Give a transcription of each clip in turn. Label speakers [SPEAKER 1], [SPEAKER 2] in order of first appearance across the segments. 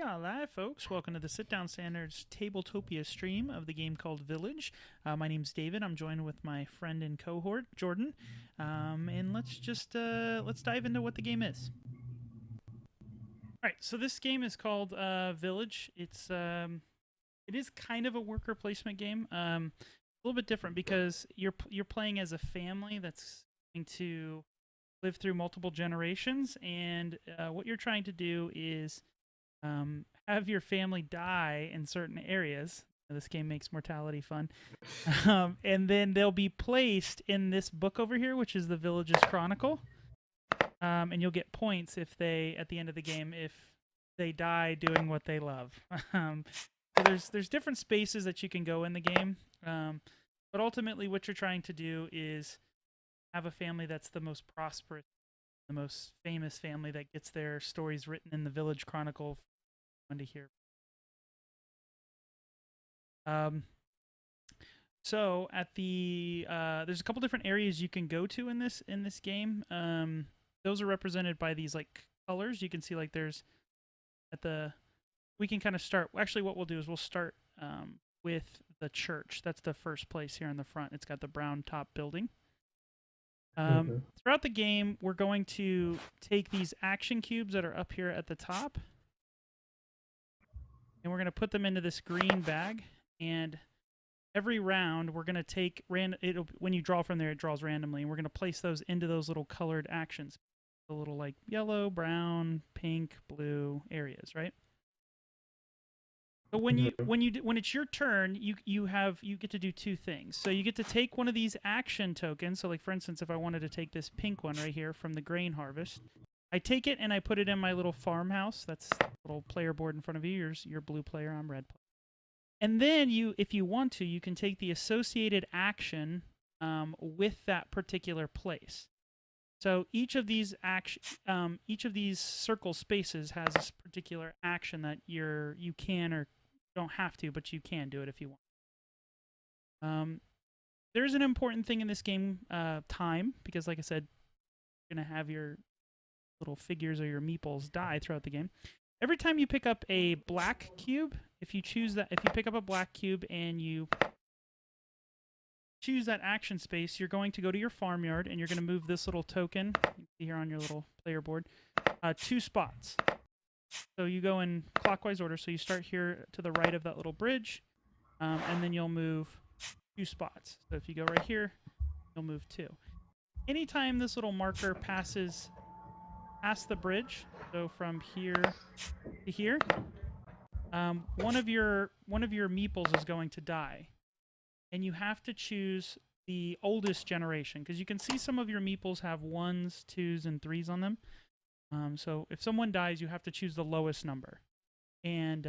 [SPEAKER 1] Hola, folks. Welcome to the Sit Down Standards Tabletopia stream of the game called Village. My name's David. I'm joined with my friend and cohort, Jordan. And let's dive into what the game is. All right, so this game is called Village. It is kind of a worker placement game. A little bit different because you're playing as a family that's going to live through multiple generations, and what you're trying to do is have your family die in certain areas. This game makes mortality fun. And then they'll be placed in this book over here, which is the Village's Chronicle. And you'll get points if they, at the end of the game, if they die doing what they love. So there's different spaces that you can go in the game. But ultimately what you're trying to do is have a family that's the most prosperous, the most famous family that gets their stories written in the Village Chronicle to hear. So at the there's a couple different areas you can go to in this game. Those are represented by these like colors. You can see like there's we can kind of start. Actually, what we'll do is we'll start with the church. That's the first place here in the front. It's got the brown top building. Throughout the game, we're going to take these action cubes that are up here at the top, and we're going to put them into this green bag. And every round, we're going to take when you draw from there, it draws randomly, and we're going to place those into those little colored actions, the little like yellow, brown, pink, blue areas, right? So when it's your turn, you get to do two things. So you get to take one of these action tokens. So like for instance, if I wanted to take this pink one right here from the grain harvest, I take it and I put it in my little farmhouse. That's the little player board in front of you. You're blue player, I'm red player. And then if you want to, you can take the associated action with that particular place. So each of these circle spaces has this particular action that you can or don't have to, but you can do it if you want. There's an important thing in this game, time, because like I said, you're going to have your little figures or your meeples die throughout the game. Every time you pick up a black cube, if you pick up a black cube and you choose that action space, you're going to go to your farmyard and you're going to move this little token, you can see here on your little player board, 2 spots. So you go in clockwise order. So you start here to the right of that little bridge, and then you'll move 2 spots. So if you go right here, you'll move 2. Anytime this little marker passes past the bridge, so from here to here, one of your meeples is going to die. And you have to choose the oldest generation, because you can see some of your meeples have 1s, 2s, and 3s on them. So if someone dies, you have to choose the lowest number. And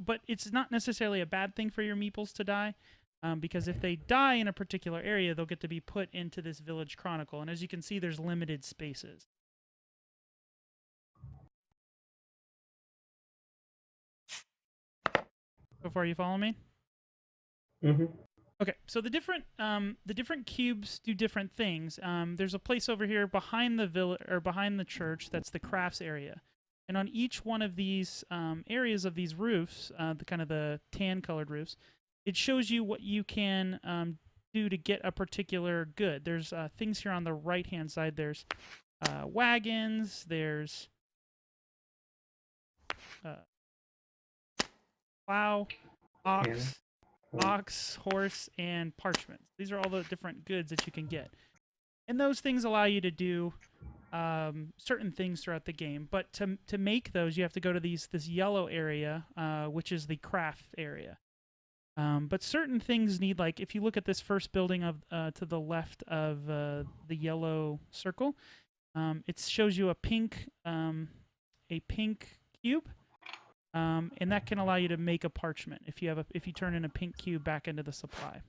[SPEAKER 1] but it's not necessarily a bad thing for your meeples to die, because if they die in a particular area, they'll get to be put into this Village Chronicle. And as you can see, there's limited spaces. So far, you follow me?
[SPEAKER 2] Mm-hmm.
[SPEAKER 1] Okay, so the different cubes do different things. There's a place over here behind the church that's the crafts area, and on each one of these areas of these roofs, the tan-colored roofs, it shows you what you can do to get a particular good. There's things here on the right-hand side. There's wagons. There's plow, ox, horse, and parchment. These are all the different goods that you can get. And those things allow you to do certain things throughout the game. But to make those, you have to go to this yellow area, which is the craft area. But certain things need, like, if you look at this first building to the left of the yellow circle, it shows you a pink cube. And that can allow you to make a parchment if you turn in a pink cube back into the supply.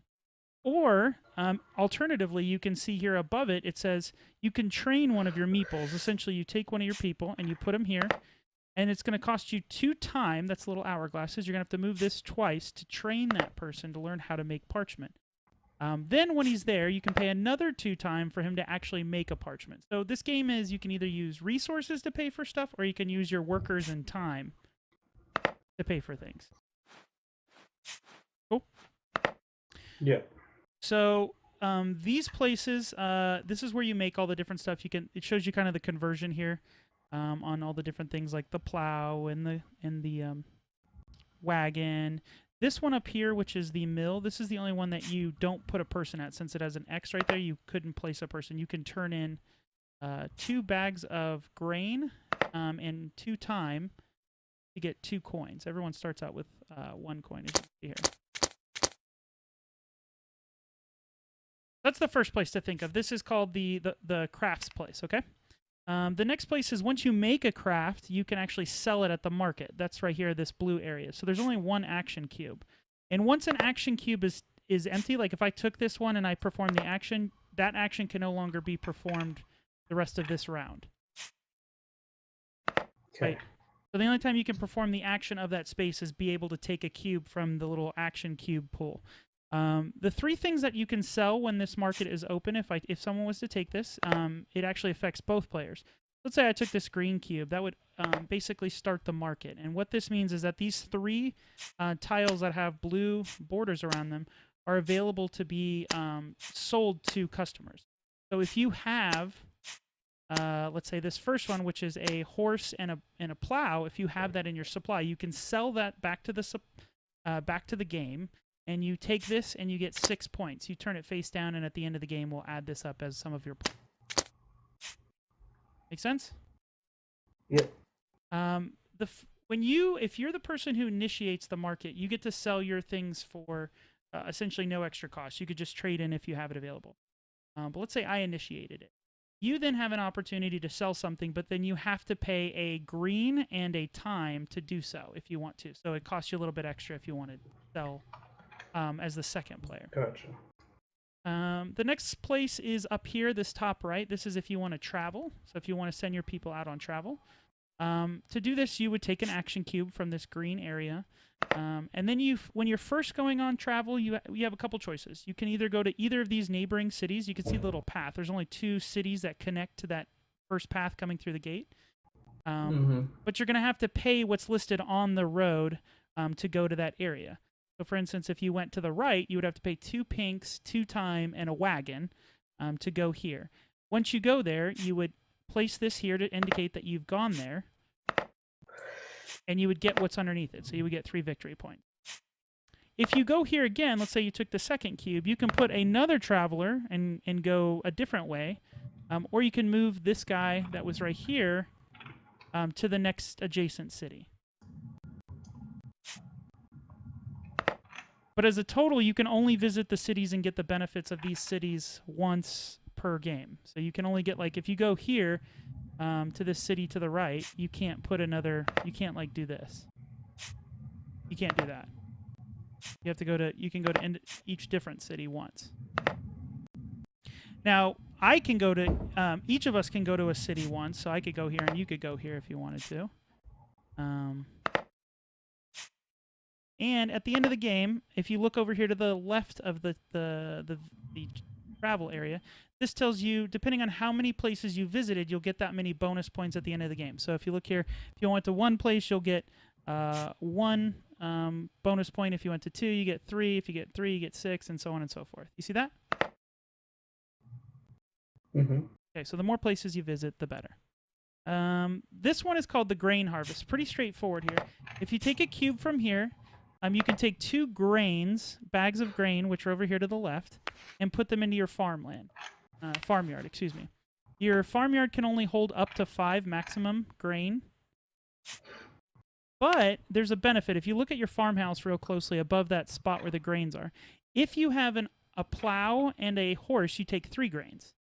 [SPEAKER 1] Or alternatively, you can see here above it, it says you can train one of your meeples. Essentially, you take one of your people and you put them here, and it's going to cost you 2 time. That's little hourglasses. You're going to have to move this twice to train that person to learn how to make parchment. Then when he's there, you can pay another 2 time for him to actually make a parchment. So this game is, you can either use resources to pay for stuff, or you can use your workers and time to pay for things. Cool.
[SPEAKER 2] Yeah.
[SPEAKER 1] So these places, this is where you make all the different stuff. It shows you kind of the conversion here on all the different things like the plow and the wagon. This one up here, which is the mill, this is the only one that you don't put a person at. Since it has an X right there, you couldn't place a person. You can turn in 2 bags of grain and 2 time to get 2 coins. Everyone starts out with 1 coin, as you can see here. That's the first place to think of. This is called the crafts place, okay? The next place is once you make a craft, you can actually sell it at the market. That's right here, this blue area. So there's only 1 action cube. And once an action cube is empty, like if I took this one and I performed the action, that action can no longer be performed the rest of this round.
[SPEAKER 2] Okay.
[SPEAKER 1] Right? So the only time you can perform the action of that space is be able to take a cube from the little action cube pool. The 3 things that you can sell when this market is open, if someone was to take this, it actually affects both players. Let's say I took this green cube, that would basically start the market. And what this means is that these 3 tiles that have blue borders around them are available to be sold to customers. So if you have, let's say this first one, which is a horse and a plow, if you have that in your supply, you can sell that back to the game. And you take this and you get 6 points. You turn it face down, and at the end of the game, we'll add this up as some of your points. Make sense?
[SPEAKER 2] Yep.
[SPEAKER 1] If you're the person who initiates the market, you get to sell your things for essentially no extra cost. You could just trade in if you have it available. But let's say I initiated it. You then have an opportunity to sell something, but then you have to pay a green and a time to do so if you want to. So it costs you a little bit extra if you want to sell as the second player.
[SPEAKER 2] Gotcha.
[SPEAKER 1] The next place is up here, this top right. This is if you want to travel. So if you want to send your people out on travel. To do this, you would take an action cube from this green area. And then when you're first going on travel, you have a couple choices. You can either go to either of these neighboring cities. You can see the little path. There's only 2 cities that connect to that first path coming through the gate. But you're going to have to pay what's listed on the road to go to that area. So, for instance, if you went to the right, you would have to pay 2 pinks, 2 time, and a wagon to go here. Once you go there, you would place this here to indicate that you've gone there, and you would get what's underneath it. So you would get 3 victory points. If you go here again, let's say you took the second cube, you can put another traveler and go a different way, or you can move this guy that was right here to the next adjacent city. But as a total, you can only visit the cities and get the benefits of these cities once per game. So you can only get, like, if you go here to this city to the right, you can't put another, you can't, like, do this. You can't do that. You have to you can go to each different city once. Now, I can go to, each of us can go to a city once, so I could go here and you could go here if you wanted to. And at the end of the game, if you look over here to the left of the travel area, this tells you, depending on how many places you visited, you'll get that many bonus points at the end of the game. So if you look here, if you went to 1 place, you'll get 1 bonus point. If you went to 2, you get 3. If you get 3, you get 6, and so on and so forth. You see that? Okay, so the more places you visit, the better. This one is called the Grain Harvest. Pretty straightforward here. If you take a cube from here, you can take 2 bags of grain, which are over here to the left, and put them into your farmyard. Excuse me. Your farmyard can only hold up to 5 maximum grain, but there's a benefit. If you look at your farmhouse real closely above that spot where the grains are, if you have a plow and a horse, you take 3 grains.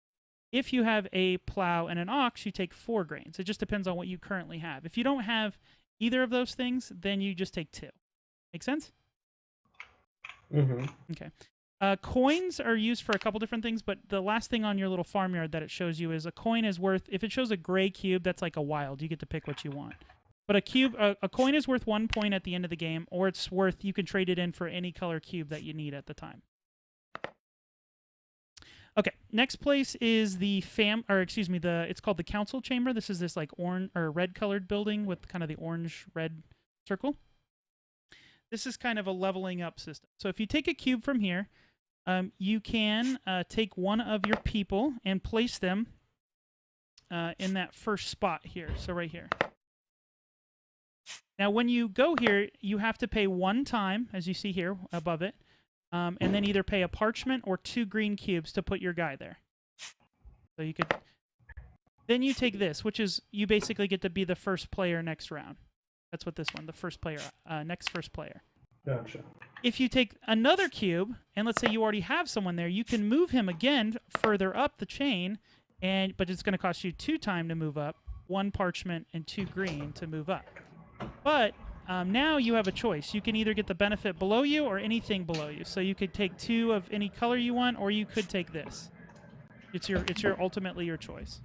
[SPEAKER 1] If you have a plow and an ox, you take 4 grains. It just depends on what you currently have. If you don't have either of those things, then you just take 2. Make sense? Okay. Coins are used for a couple different things, but the last thing on your little farmyard that it shows you is a coin is worth, if it shows a gray cube, that's like a wild. You get to pick what you want. But a coin is worth 1 point at the end of the game, or it's worth, you can trade it in for any color cube that you need at the time. Okay, next place is it's called the council chamber. This is this like orange or red colored building with kind of the orange red circle. this is kind of a leveling up system. So if you take a cube from here, you can take one of your people and place them in that first spot here. So right here. Now, when you go here, you have to pay 1 time, as you see here above it, and then either pay a parchment or 2 green cubes to put your guy there. So you could. Then you take this, which is you basically get to be the first player next round. That's what this one, the first player, next first player.
[SPEAKER 2] Gotcha.
[SPEAKER 1] If you take another cube, and let's say you already have someone there, you can move him again further up the chain, but it's going to cost you 2 time to move up, 1 parchment and 2 green to move up. But now you have a choice. You can either get the benefit below you or anything below you. So you could take 2 of any color you want, or you could take this. It's your ultimately your choice.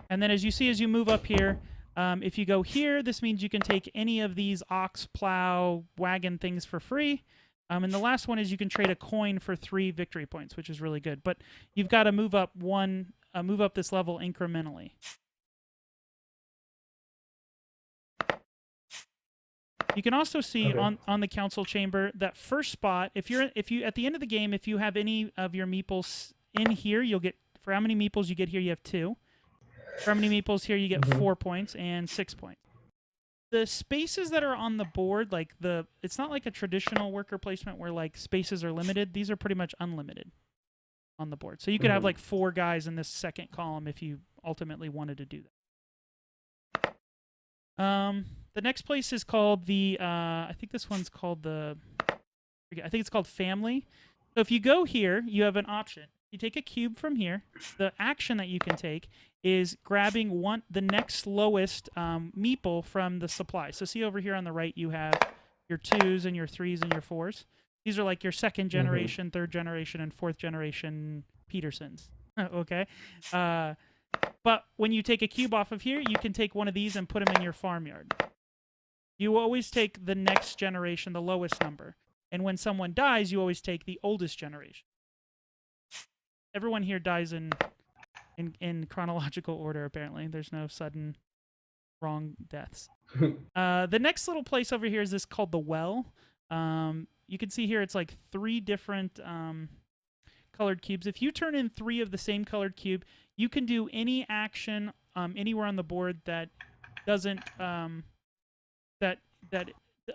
[SPEAKER 1] And then as you see, as you move up here, if you go here, this means you can take any of these ox, plow, wagon things for free. And the last one is you can trade a coin for 3 victory points, which is really good. But you've got to move up this level incrementally. You can also see on the council chamber that first spot. If you at the end of the game, if you have any of your meeples in here, you'll get, for how many meeples you get here, you have 2. For how many meeples here, you get 4 points and 6 points. The spaces that are on the board, it's not like a traditional worker placement where like spaces are limited. These are pretty much unlimited on the board. So you could have like 4 guys in this second column if you ultimately wanted to do that. The next place is called the, I think this one's called I think it's called Family. So if you go here, you have an option. You take a cube from here. The action that you can take is grabbing the next lowest meeple from the supply. So see over here on the right, you have your 2s and your 3s and your 4s. These are like your 2nd generation, 3rd generation, and 4th generation Petersons. Okay? But when you take a cube off of here, you can take one of these and put them in your farmyard. You always take the next generation, the lowest number. And when someone dies, you always take the oldest generation. Everyone here dies in chronological order, apparently. There's no sudden wrong deaths. The next little place over here is this called the Well. You can see here it's like 3 different colored cubes. If you turn in 3 of the same colored cube, you can do any action anywhere on the board that doesn't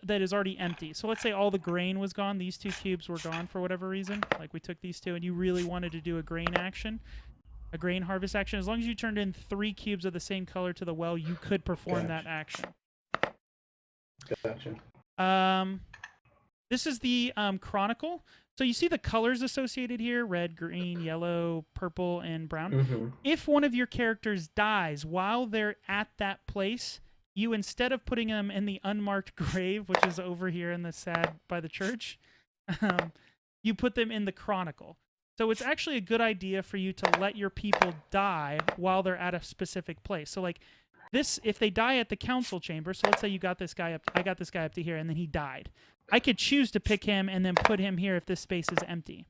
[SPEAKER 1] that is already empty. So let's say all the grain was gone. These 2 cubes were gone for whatever reason. Like we took these 2, and you really wanted to do a grain action, a grain harvest action. As long as you turned in 3 cubes of the same color to the well, you could perform that action.
[SPEAKER 2] Gotcha.
[SPEAKER 1] This is the Chronicle. So you see the colors associated here: red, green, yellow, purple, and brown. If one of your characters dies while they're at that place, you, instead of putting them in the unmarked grave, which is over here in the sad by the church, you put them in the Chronicle. So it's actually a good idea for you to let your people die while they're at a specific place. So like this, if they die at the council chamber, so let's say you got this guy up, I got this guy up to here, and then he died. I could choose to pick him and then put him here if this space is empty.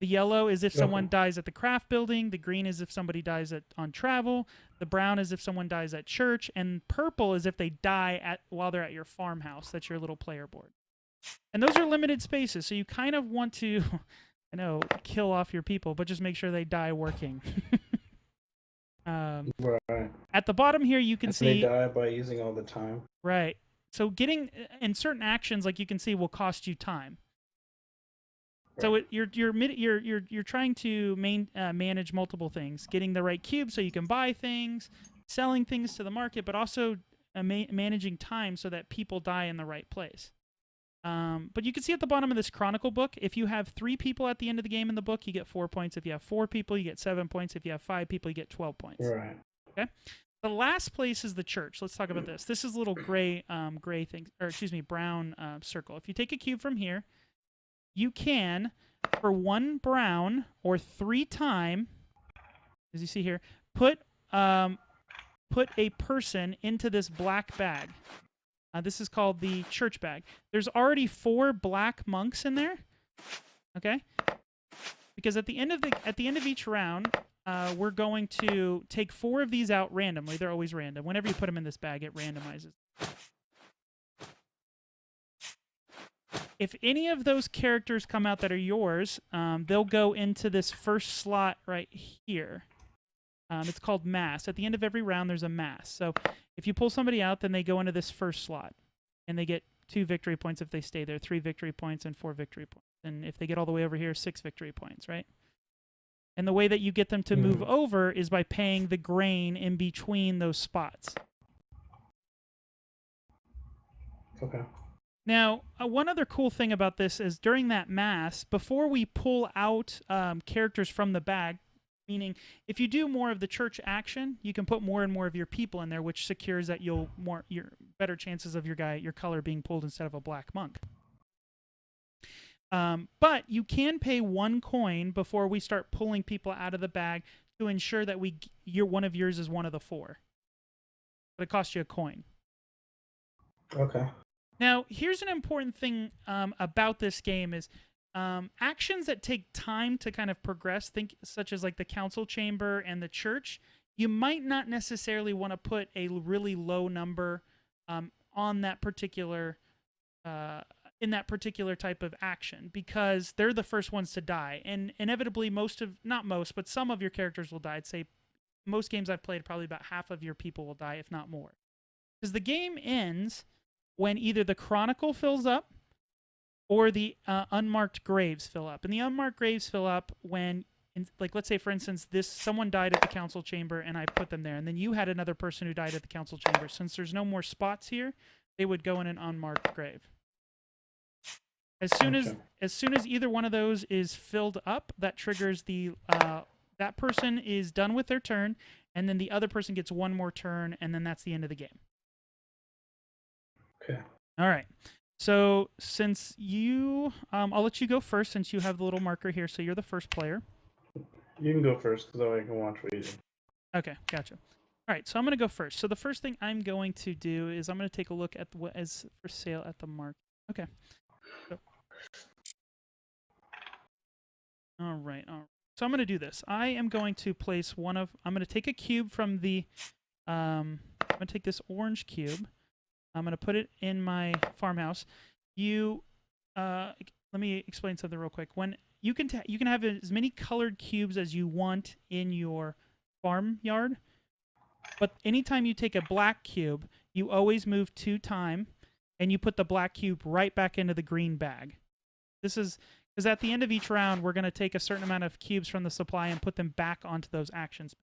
[SPEAKER 1] The yellow is if someone dies at the craft building. The green is if somebody dies on travel. The brown is if someone dies at church. And purple is if they die while they're at your farmhouse. That's your little player board. And those are limited spaces, so you kind of want to, I know, kill off your people, but just make sure they die working.
[SPEAKER 2] Right.
[SPEAKER 1] At the bottom here, you can see...
[SPEAKER 2] They die by using all the time.
[SPEAKER 1] Right. So getting in certain actions, like you can see, will cost you time. So you're trying to manage multiple things, getting the right cube so you can buy things, selling things to the market, but also managing time so that people die in the right place. But you can see at the bottom of this Chronicle book, if you have 3 people at the end of the game in the book, you get 4 points. If you have 4 people, you get 7 points. If you have 5 people, you get 12 points.
[SPEAKER 2] Right.
[SPEAKER 1] Okay. The last place is the church. Let's talk about this. This is a little gray thing, or excuse me, brown circle. If you take a cube from here, you can, for 1 brown or 3 time, as you see here, put a person into this black bag. This is called the church bag. There's already 4 black monks in there. Okay, because at the end of each round, we're going to take 4 of these out randomly. They're always random. Whenever you put them in this bag, it randomizes. If any of those characters come out that are yours, they'll go into this first slot right here. It's called mass. At the end of every round, there's a mass. So if you pull somebody out, then they go into this first slot. And they get 2 victory points if they stay there, 3 victory points, and 4 victory points. And if they get all the way over here, 6 victory points, right? And the way that you get them to move over is by paying the grain in between those spots.
[SPEAKER 2] Okay.
[SPEAKER 1] Now, one other cool thing about this is during that mass, before we pull out characters from the bag, meaning if you do more of the church action, you can put more and more of your people in there, which secures that your better chances of your color being pulled instead of a black monk. But you can pay 1 coin before we start pulling people out of the bag to ensure that one of yours is one of the 4. But it costs you a coin.
[SPEAKER 2] Okay.
[SPEAKER 1] Now, here's an important thing about this game is actions that take time to kind of progress, such as like the council chamber and the church, you might not necessarily want to put a really low number on that particular in that particular type of action because they're the first ones to die. And inevitably, but some of your characters will die. I'd say most games I've played, probably about half of your people will die, if not more. Because the game ends when either the chronicle fills up or the unmarked graves fill up. And the unmarked graves fill up when, like, let's say, for instance, someone died at the council chamber and I put them there. And then you had another person who died at the council chamber. Since there's no more spots here, they would go in an unmarked grave. As soon as either one of those is filled up, that triggers that person is done with their turn, and then the other person gets 1 more turn, and then that's the end of the game.
[SPEAKER 2] Okay.
[SPEAKER 1] All right. So since I'll let you go first since you have the little marker here. So you're the first player.
[SPEAKER 2] You can go first because I can watch what you do.
[SPEAKER 1] Okay, gotcha. All right, so I'm going to go first. So the first thing I'm going to do is I'm going to take a look at what is for sale at the market. Okay. So, all right. So I'm going to do this. I am going to place I'm going to take a cube from the, I'm going to take this orange cube. I'm going to put it in my farmhouse. Let me explain something real quick. When you can have as many colored cubes as you want in your farmyard, but anytime you take a black cube, you always move 2 time, and you put the black cube right back into the green bag. This is because at the end of each round, we're going to take a certain amount of cubes from the supply and put them back onto those actions.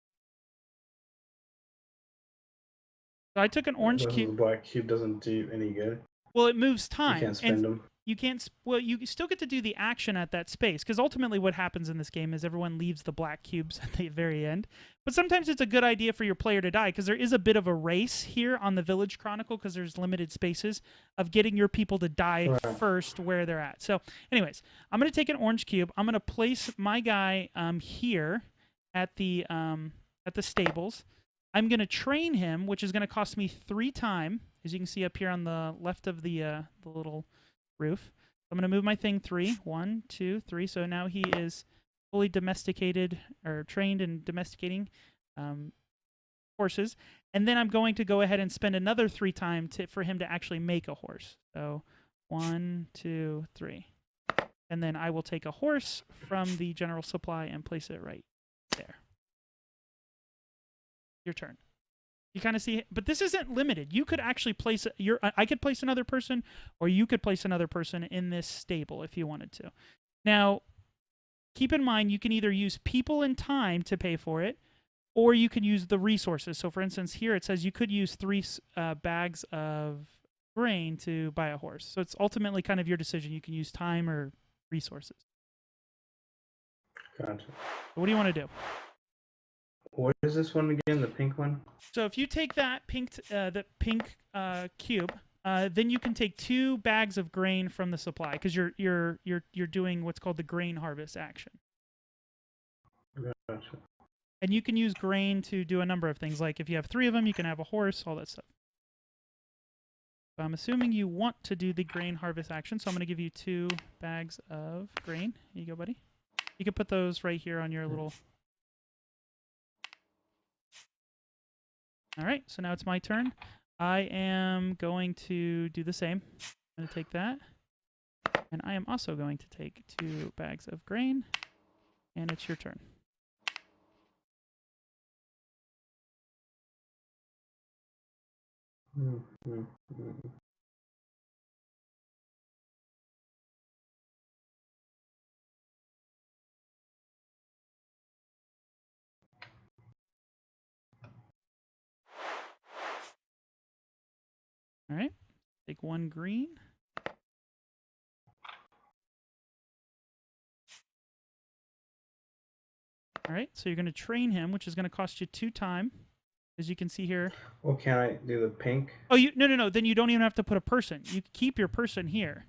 [SPEAKER 1] So I took an orange cube.
[SPEAKER 2] The black cube doesn't do any good.
[SPEAKER 1] Well, it moves time.
[SPEAKER 2] You can't spend them.
[SPEAKER 1] You can't. Well, you still get to do the action at that space because ultimately, what happens in this game is everyone leaves the black cubes at the very end. But sometimes it's a good idea for your player to die because there is a bit of a race here on the Village Chronicle because there's limited spaces of getting your people to die first where they're at. So, anyways, I'm going to take an orange cube. I'm going to place my guy here at the stables. I'm going to train him, which is going to cost me 3 time, as you can see up here on the left of the little roof. I'm going to move my thing 3. 1, 2, 3. So now he is fully domesticated or trained in domesticating horses. And then I'm going to go ahead and spend another 3 time for him to actually make a horse. So 1, 2, 3. And then I will take a horse from the general supply and place it right there. Your turn. You kind of see it, but this isn't limited. You could actually place I could place another person, or you could place another person in this stable if you wanted to. Now, keep in mind you can either use people and time to pay for it, or you can use the resources. So, for instance, here it says you could use 3 bags of grain to buy a horse. So it's ultimately kind of your decision. You can use time or resources.
[SPEAKER 2] Gotcha.
[SPEAKER 1] What do you want to do?
[SPEAKER 2] What is this one again? The pink one?
[SPEAKER 1] So if you take that pink cube, then you can take 2 bags of grain from the supply because you're doing what's called the grain harvest action.
[SPEAKER 2] Gotcha.
[SPEAKER 1] And you can use grain to do a number of things. Like if you have 3 of them, you can have a horse, all that stuff. So I'm assuming you want to do the grain harvest action, so I'm going to give you 2 bags of grain. Here you go, buddy. You can put those right here on your little All right, so now it's my turn. I am going to do the same. I'm going to take that. And I am also going to take 2 bags of grain. And it's your turn. All right, take 1 green. All right, so you're going to train him, which is going to cost you 2 time, as you can see here.
[SPEAKER 2] Well, can I do the pink?
[SPEAKER 1] Oh, no. Then you don't even have to put a person. You keep your person here.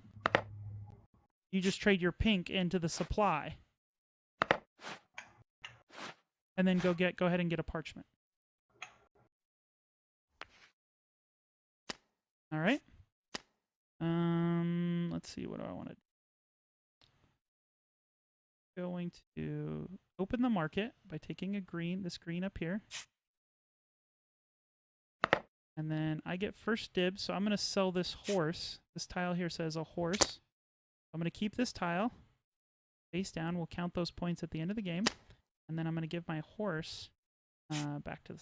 [SPEAKER 1] You just trade your pink into the supply, and then go ahead and get a parchment. All right. Let's see. What do I want to do? Going to open the market by taking this green up here. And then I get first dibs, so I'm going to sell this horse. This tile here says a horse. I'm going to keep this tile face down. We'll count those points at the end of the game. And then I'm going to give my horse back to the...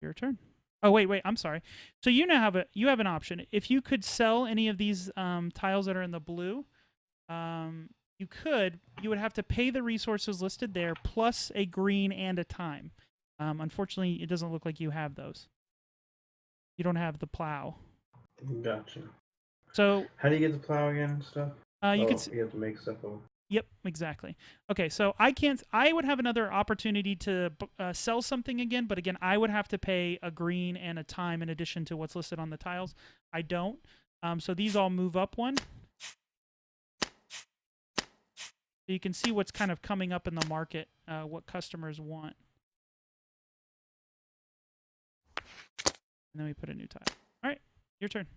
[SPEAKER 1] Your turn. Oh, wait, I'm sorry. So you now have an option. If you could sell any of these tiles that are in the blue, you would have to pay the resources listed there plus a green and a time. Unfortunately, it doesn't look like you have those. You don't have the plow.
[SPEAKER 2] Gotcha.
[SPEAKER 1] So
[SPEAKER 2] how do you get the plow again and stuff?
[SPEAKER 1] You
[SPEAKER 2] have to make stuff over.
[SPEAKER 1] Yep, exactly. Okay, so I would have another opportunity to sell something again, but again, I would have to pay a green and a time in addition to what's listed on the tiles. I don't. So these all move up 1. So you can see what's kind of coming up in the market, what customers want. And then we put a new tile. All right, your turn.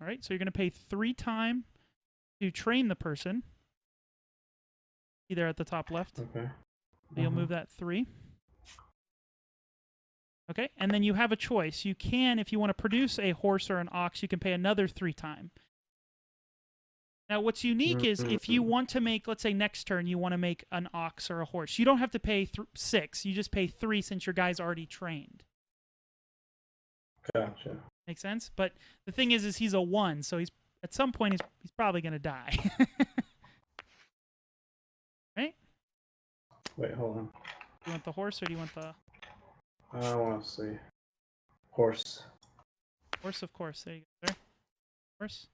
[SPEAKER 1] All right, so you're going to pay 3 time to train the person. Either at the top left.
[SPEAKER 2] Okay.
[SPEAKER 1] So you'll move that 3. Okay, and then you have a choice. You can, if you want to produce a horse or an ox, you can pay another 3 time. Now, what's unique is if you want to make, let's say next turn, you want to make an ox or a horse, you don't have to pay 6. You just pay 3 since your guy's already trained.
[SPEAKER 2] Gotcha.
[SPEAKER 1] Make sense? But the thing is he's a 1, so he's at some point he's probably going to die. Right?
[SPEAKER 2] Wait, hold on.
[SPEAKER 1] Do you want the horse or do you want the...
[SPEAKER 2] I want to see. Horse.
[SPEAKER 1] Horse, of course. There you go, sir. Horse.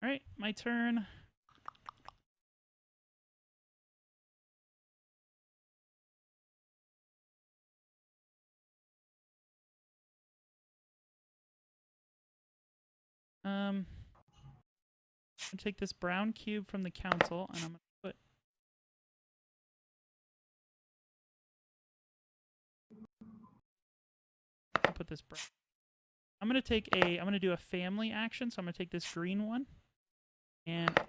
[SPEAKER 1] All right, my turn. I'm going to take this brown cube from the council, and I'm going to put this brown. I'm going to do a family action, so I'm going to take this green one, and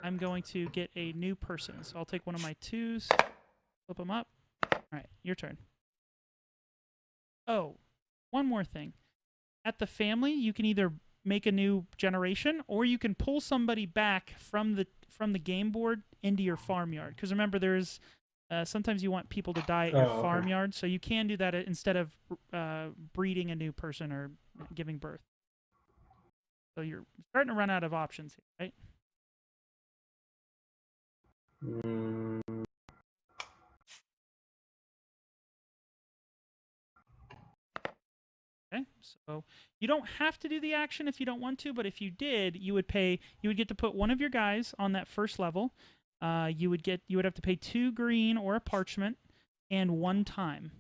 [SPEAKER 1] I'm going to get a new person. So I'll take one of my 2s, flip them up. All right, your turn. Oh, one more thing. At the family, you can either make a new generation, or you can pull somebody back from the game board into your farmyard. Because remember, there's sometimes you want people to die at your farmyard, so you can do that instead of breeding a new person or giving birth. So you're starting to run out of options here, right? Okay, so you don't have to do the action if you don't want to, but if you did, you would get to put one of your guys on that first level. You would have to pay 2 green or a parchment and 1 time.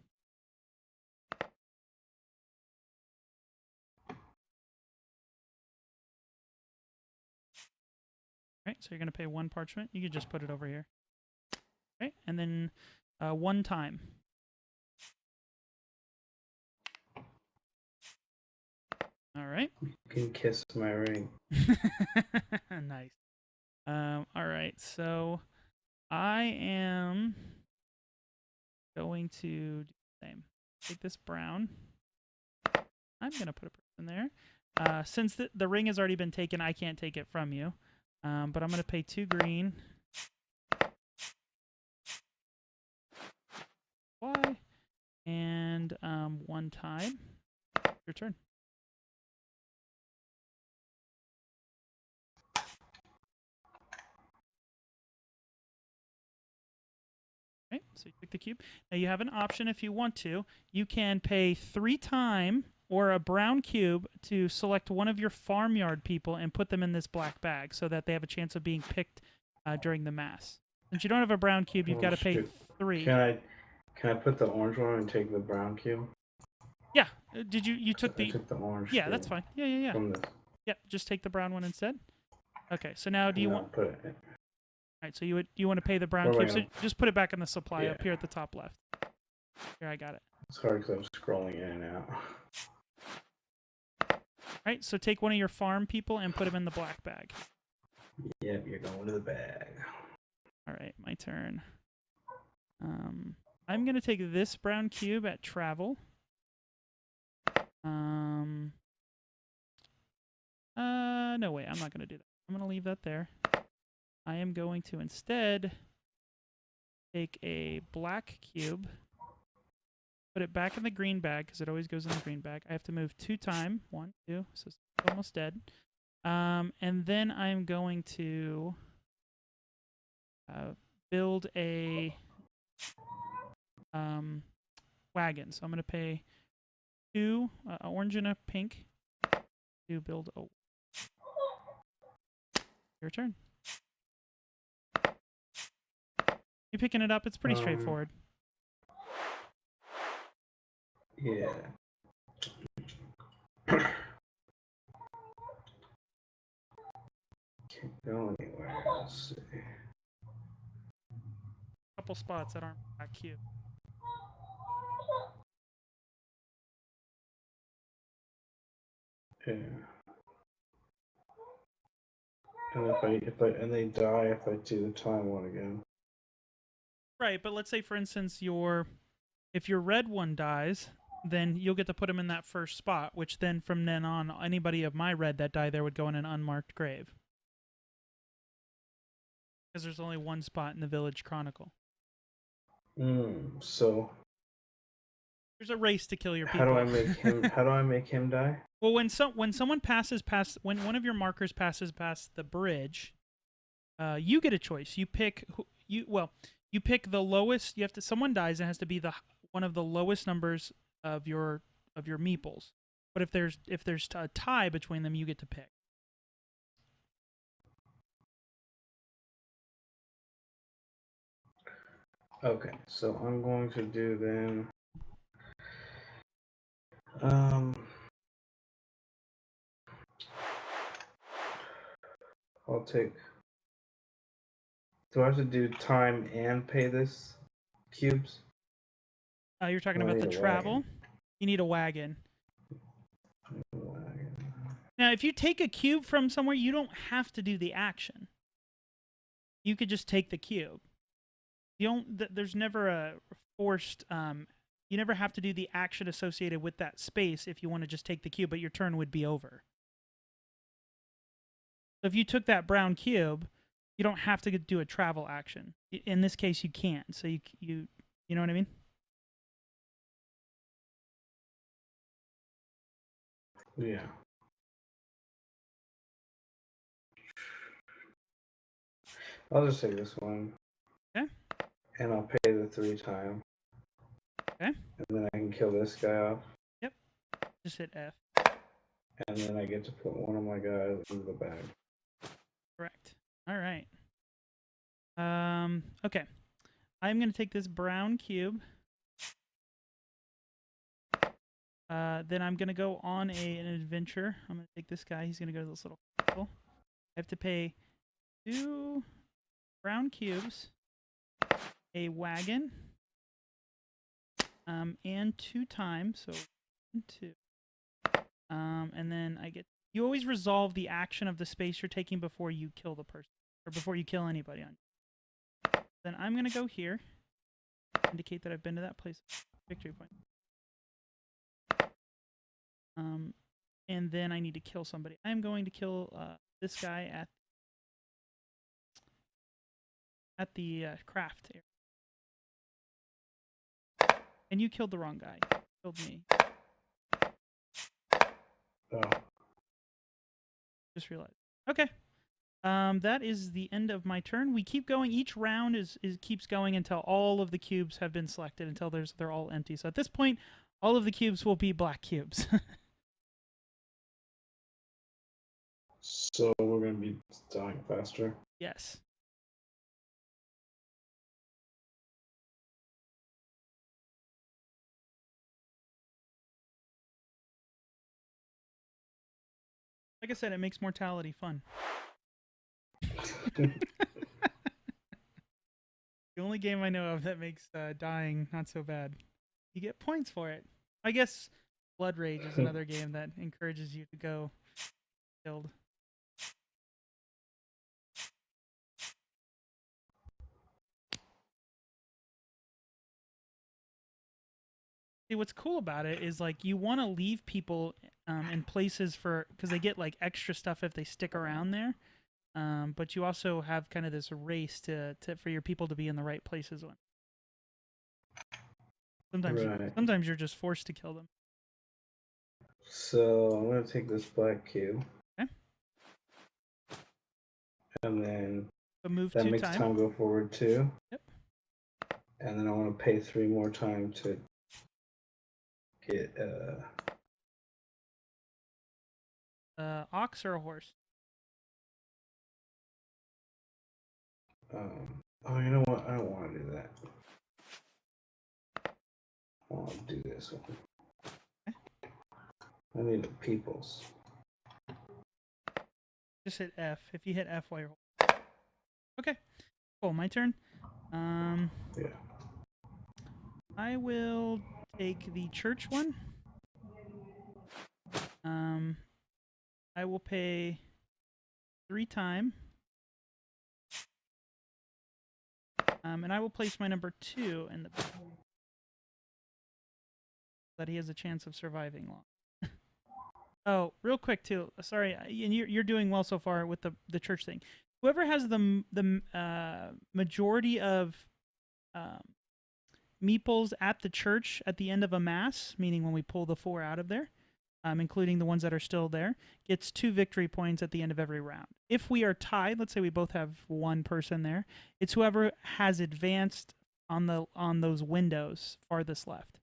[SPEAKER 1] Right, so you're going to pay 1 parchment. You could just put it over here. Okay, and then 1 time. All right.
[SPEAKER 2] You can kiss my ring.
[SPEAKER 1] Nice. All right, so I am going to do the same. Take this brown. I'm going to put a person there. Since the ring has already been taken, I can't take it from you. But I'm going to pay 2 green. Y. And 1 tide. Your turn. Okay, so you pick the cube. Now you have an option if you want to. You can pay 3 time or a brown cube to select one of your farmyard people and put them in this black bag so that they have a chance of being picked during the mass. Since you don't have a brown cube, you've got to pay 3.
[SPEAKER 2] Can I put the orange one and take the brown cube?
[SPEAKER 1] Yeah. Did you took the?
[SPEAKER 2] I took the orange.
[SPEAKER 1] Yeah, that's fine. Yeah.
[SPEAKER 2] From this.
[SPEAKER 1] Yeah, just take the brown one instead. Okay, so now do you want?
[SPEAKER 2] Put it in.
[SPEAKER 1] All right, so you want to pay the brown cube. So just put it back in the supply up here at the top left. Here, I got it.
[SPEAKER 2] It's hard because I'm scrolling in and out.
[SPEAKER 1] All right, so take one of your farm people and put them in the black bag.
[SPEAKER 2] Yep, you're going to the bag.
[SPEAKER 1] All right, my turn. I'm going to take this brown cube at travel. No, wait, I'm not going to do that. I'm going to leave that there. I am going to instead take a black cube, put it back in the green bag, because it always goes in the green bag. I have to move 2 time. 1, 2, so it's almost dead. And then I'm going to build a wagon. So I'm going to pay 2, orange and a pink, to build a... Your turn. You picking it up? It's pretty straightforward.
[SPEAKER 2] Yeah. Can't go anywhere. Let's see.
[SPEAKER 1] Couple spots that aren't that cute.
[SPEAKER 2] Yeah. And and they die if I do the time one again.
[SPEAKER 1] Right, but let's say for instance if your red one dies, then you'll get to put him in that first spot, which then from then on anybody of my red that died there would go in an unmarked grave. Because there's only one spot in the Village Chronicle.
[SPEAKER 2] So
[SPEAKER 1] there's a race to kill your people.
[SPEAKER 2] How do I make him die?
[SPEAKER 1] Well, when someone passes past, when one of your markers passes past the bridge, you get a choice. You pick you pick the lowest. Someone dies, and it has to be one of the lowest numbers of your meeples. But if there's a tie between them, you get to pick.
[SPEAKER 2] Okay, so I'm going to do then. I'll take. Do I have to do time and pay this cubes?
[SPEAKER 1] You're talking about the travel. You need a wagon. Now, if you take a cube from somewhere, you don't have to do the action. You could just take the cube. There's never a forced. You never have to do the action associated with that space if you want to just take the cube, but your turn would be over. So if you took that brown cube, you don't have to do a travel action. In this case, you can't. So you know what I mean?
[SPEAKER 2] Yeah. I'll just take this one.
[SPEAKER 1] Okay.
[SPEAKER 2] And I'll pay the 3 time.
[SPEAKER 1] Okay.
[SPEAKER 2] And then I can kill this guy off.
[SPEAKER 1] Yep. Just hit F.
[SPEAKER 2] And then I get to put one of my guys into the bag.
[SPEAKER 1] Correct. All right. Okay. I'm going to take this brown cube. Then I'm going to go on an adventure. I'm going to take this guy. He's going to go to this little castle. I have to pay 2 brown cubes, a wagon, and 2 time. So 1, 2. And then you always resolve the action of the space you're taking before you kill the person. or before you kill anybody on. Then I'm gonna go here, indicate that I've been to that place. Victory point. And then I need to kill somebody. I'm going to kill this guy at the craft area. And you killed the wrong guy. You killed me.
[SPEAKER 2] Oh.
[SPEAKER 1] Just realized. Okay. That is the end of my turn. We keep going. Each round keeps going until all of the cubes have been selected, until they're all empty. So at this point, all of the cubes will be black cubes.
[SPEAKER 2] So we're going to be dying faster.
[SPEAKER 1] Yes. Like I said, it makes mortality fun. The only game I know of that makes dying not so bad. You get points for it. I guess Blood Rage is another game that encourages you to go killed. See, what's cool about it is like you want to leave people in places because they get like extra stuff if they stick around there. But you also have kind of this race for your people to be in the right places. Sometimes you're just forced to kill them.
[SPEAKER 2] So I'm going to take this black cube.
[SPEAKER 1] Okay.
[SPEAKER 2] And then
[SPEAKER 1] move
[SPEAKER 2] that
[SPEAKER 1] 2
[SPEAKER 2] makes time go forward 2.
[SPEAKER 1] Yep.
[SPEAKER 2] And then I want to pay 3 more time to get
[SPEAKER 1] ox or a horse?
[SPEAKER 2] Oh, you know what? I don't want to do that. I want to do this one.
[SPEAKER 1] Okay.
[SPEAKER 2] I need the peoples.
[SPEAKER 1] Just hit F. If you hit F while you're holding. Okay. Cool. My turn.
[SPEAKER 2] Yeah.
[SPEAKER 1] I will take the church one. I will pay 3 time. And I will place my number 2 in the back. That he has a chance of surviving long. Oh, real quick too. Sorry, and you're doing well so far with the church thing. Whoever has the majority of meeples at the church at the end of a mass, meaning when we pull the 4 out of there, including the ones that are still there, gets 2 victory points at the end of every round. If we are tied, let's say we both have 1 person there, it's whoever has advanced on those windows farthest left.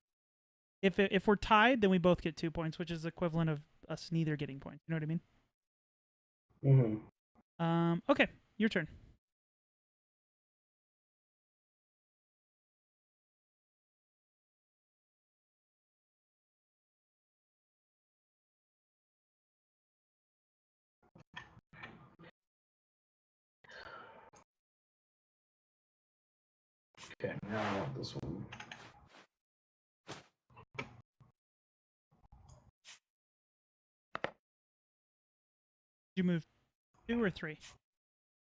[SPEAKER 1] If we're tied, then we both get 2 points, which is equivalent of us neither getting points. You know what I mean?
[SPEAKER 2] Mm-hmm.
[SPEAKER 1] Okay, your turn.
[SPEAKER 2] Okay, now I want this one.
[SPEAKER 1] You move 2 or 3?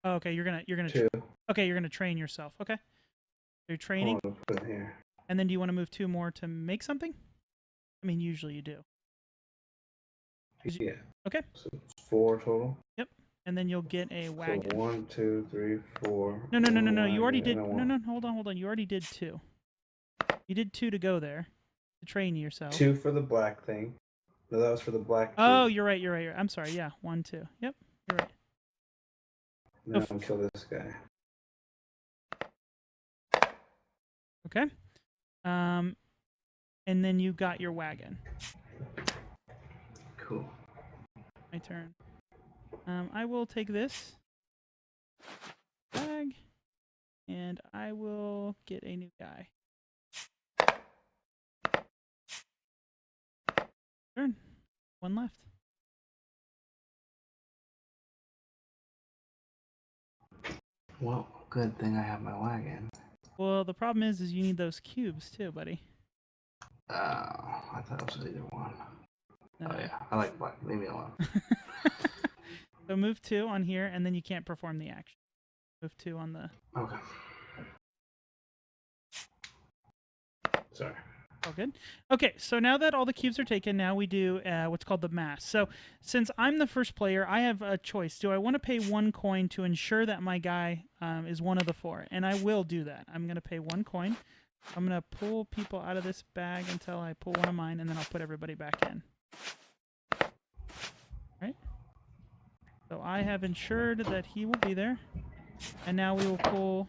[SPEAKER 1] Oh, okay, you're gonna
[SPEAKER 2] 2.
[SPEAKER 1] Okay, you're gonna train yourself. Okay, you're training.
[SPEAKER 2] I want to put it here.
[SPEAKER 1] And then do you want to move 2 more to make something? I mean, usually you do.
[SPEAKER 2] Yeah.
[SPEAKER 1] Okay.
[SPEAKER 2] So it's 4 total.
[SPEAKER 1] Yep. And then you'll get a wagon.
[SPEAKER 2] So 1, 2, 3, 4.
[SPEAKER 1] No. You already did. No. Hold on. You already did 2. You did 2 to go there to train yourself.
[SPEAKER 2] 2 for the black thing. No, that was for the black.
[SPEAKER 1] Oh, you're right. I'm sorry. Yeah, 1, 2. Yep, you're right.
[SPEAKER 2] Now I'll kill this guy.
[SPEAKER 1] Okay. And then you got your wagon.
[SPEAKER 2] Cool.
[SPEAKER 1] My turn. I will take this bag, and I will get a new guy. Turn. 1 left.
[SPEAKER 2] Well, good thing I have my wagon.
[SPEAKER 1] Well, the problem is you need those cubes too, buddy.
[SPEAKER 2] Oh, I thought it was either one. Oh yeah, I like black. Leave me alone.
[SPEAKER 1] So move 2 on here, and then you can't perform the action. Move 2 on the...
[SPEAKER 2] Okay. Sorry.
[SPEAKER 1] All good. Okay, so now that all the cubes are taken, now we do what's called the mass. So since I'm the first player, I have a choice. Do I want to pay 1 coin to ensure that my guy is one of the 4? And I will do that. I'm going to pay 1 coin. I'm going to pull people out of this bag until I pull one of mine, and then I'll put everybody back in. All right? So I have ensured that he will be there. And now we will pull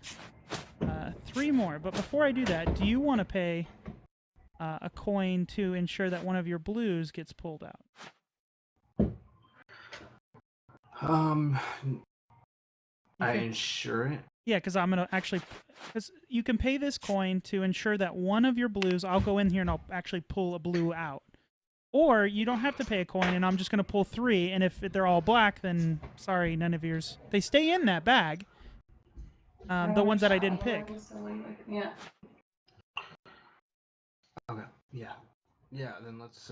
[SPEAKER 1] 3 more. But before I do that, do you want to pay... a coin to ensure that one of your blues gets pulled out?
[SPEAKER 2] I ensure it.
[SPEAKER 1] Yeah, because I'm gonna actually, because you can pay this coin to ensure that one of your blues. I'll go in here and I'll actually pull a blue out, or you don't have to pay a coin, and I'm just gonna pull 3. And if they're all black, then sorry, none of yours. They stay in that bag. The ones that I didn't pick.
[SPEAKER 3] Yeah.
[SPEAKER 2] Okay. Yeah. Yeah. Then let's.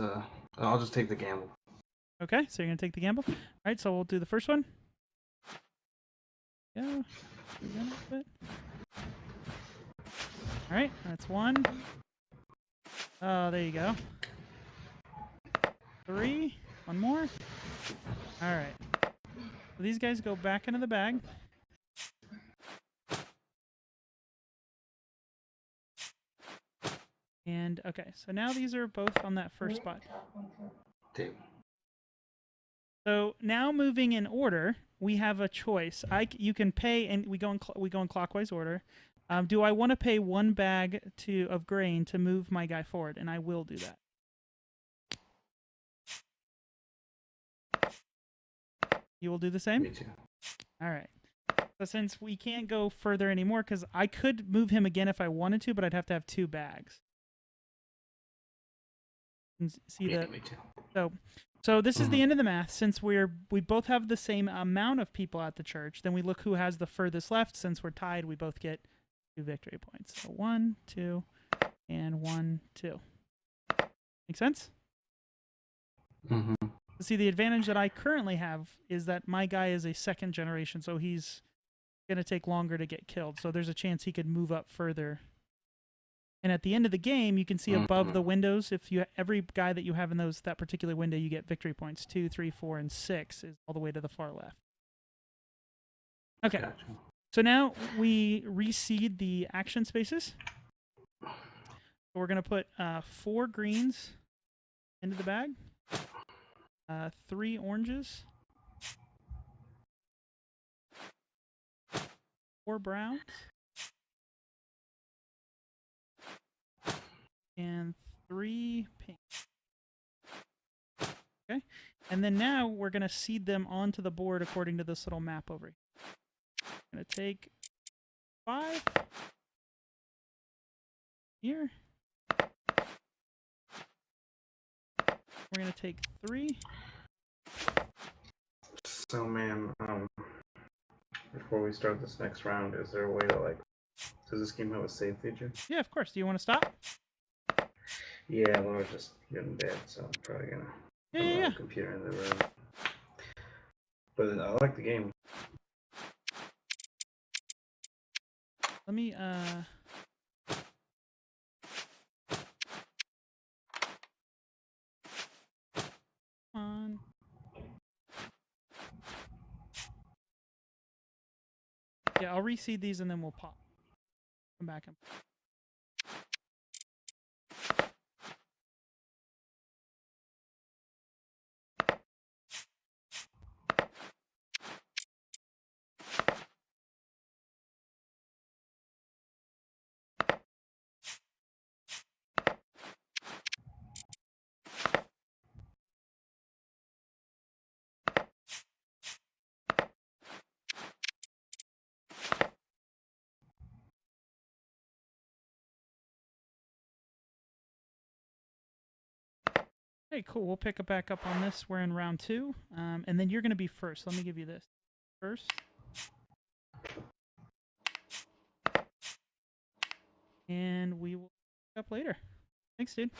[SPEAKER 2] I'll just take the gamble.
[SPEAKER 1] Okay, so you're gonna take the gamble. All right, so we'll do the first one. Go. All right, that's 1. Oh, there you go. 3. 1 more. All right. So these guys go back into the bag. And okay, so now these are both on that first spot.
[SPEAKER 2] Table.
[SPEAKER 1] So now moving in order, we have a choice. You can pay, and we go in clockwise order. Do I want to pay 1 bag of grain to move my guy forward? And I will do that. You will do the same?
[SPEAKER 2] Me too.
[SPEAKER 1] All right. So since we can't go further anymore, because I could move him again if I wanted to, but I'd have to have 2 bags. See that?
[SPEAKER 2] Me too.
[SPEAKER 1] So this is the end of the math. Since we both have the same amount of people at the church, then we look who has the furthest left. Since we're tied, we both get 2 victory points. So 1, 2, and 1, 2. Make sense?
[SPEAKER 2] Mm-hmm.
[SPEAKER 1] See, the advantage that I currently have is that my guy is a 2nd generation, so he's going to take longer to get killed. So there's a chance he could move up further. And at the end of the game, you can see above the windows, if every guy that you have in that particular window, you get victory points. 2, 3, 4, and 6 is all the way to the far left. Okay.
[SPEAKER 2] Gotcha.
[SPEAKER 1] So now we reseed the action spaces. So we're going to put 4 greens into the bag, 3 oranges, 4 browns, and 3 pink. Okay, and then now we're going to seed them onto the board according to this little map over here. I'm going to take 5 here. We're going to take 3.
[SPEAKER 2] So, man, before we start this next round, is there a way to, does this game have a save feature?
[SPEAKER 1] Yeah, of course. Do you want to stop?
[SPEAKER 2] Yeah, Laura's just getting bed, so I'm probably gonna put the computer in the room. But I like the game.
[SPEAKER 1] Let me, on. Yeah, I'll reseed these and then we'll pop. Come back and... Hey, cool. We'll pick it back up on this. We're in round 2. And then you're going to be first. Let me give you this. First. And we will pick up later. Thanks, dude.